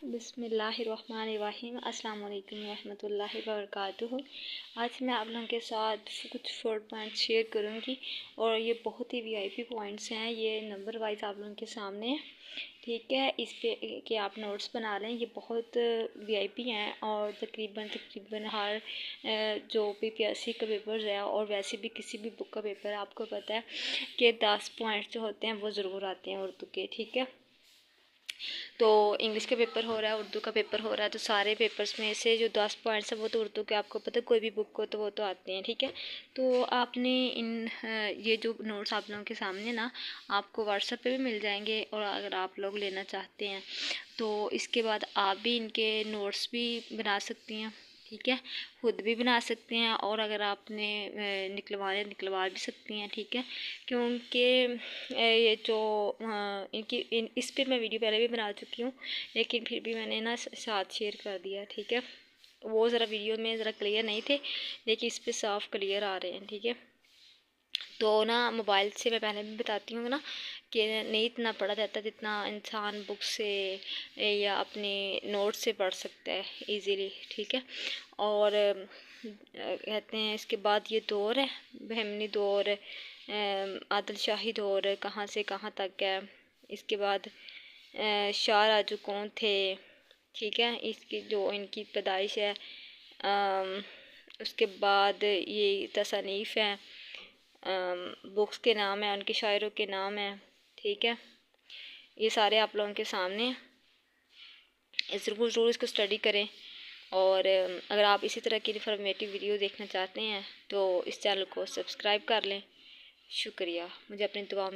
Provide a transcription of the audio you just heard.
बिस्मिल्लाहिर्रहमानिर्रहीम। अस्सलाम वालेकुम रहमतुल्लाहि व बरकातुहू। आज मैं आप लोगों के साथ कुछ शॉर्ट पॉइंट्स शेयर करूंगी और ये बहुत ही वीआईपी पॉइंट्स हैं। ये नंबर वाइज आप लोगों के सामने है, ठीक है। इस पे के आप नोट्स बना लें। ये बहुत वीआईपी हैं और तकरीबन हर जो पीपीएससी का पेपर है और वैसे भी किसी भी बुक का पेपर है, आपको पता है कि 10 पॉइंट्स जो होते हैं वो ज़रूर आते हैं उर्दू के, ठीक है। तो इंग्लिश का पेपर हो रहा है, उर्दू का पेपर हो रहा है, तो सारे पेपर्स में से जो 10 पॉइंट्स है वो तो उर्दू के, आपको पता है कोई भी बुक को तो वो तो आते हैं, ठीक है। तो आपने ये जो नोट्स आप लोगों के सामने ना आपको व्हाट्सएप पे भी मिल जाएंगे, और अगर आप लोग लेना चाहते हैं तो इसके बाद आप भी इनके नोट्स भी बना सकती हैं, ठीक है। खुद भी बना सकते हैं और अगर आपने निकलवा भी सकती हैं, ठीक है। क्योंकि ये जो इस पे मैं वीडियो पहले भी बना चुकी हूँ, लेकिन फिर भी मैंने ना साथ शेयर कर दिया, ठीक है। वो ज़रा वीडियो में ज़रा क्लियर नहीं थे, लेकिन इस पे साफ क्लियर आ रहे हैं, ठीक है। तो ना मोबाइल से मैं पहले भी बताती हूँ ना कि नहीं इतना पढ़ा जाता जितना इंसान बुक से या अपने नोट से पढ़ सकता है इजीली, ठीक है। और कहते हैं इसके बाद ये दौर है बहमनी दौर, आदिल शाही दौर कहाँ से कहाँ तक है। इसके बाद शाह राजू कौन थे, ठीक है, इसकी जो इनकी पैदाइश है। उसके बाद ये तसनीफ़ है, बुक्स के नाम है, उनके शायरों के नाम है, ठीक है। ये सारे आप लोगों के सामने ज़रूर इसको स्टडी करें। और अगर आप इसी तरह की इन्फॉर्मेटिव वीडियो देखना चाहते हैं तो इस चैनल को सब्सक्राइब कर लें। शुक्रिया, मुझे अपनी दुआ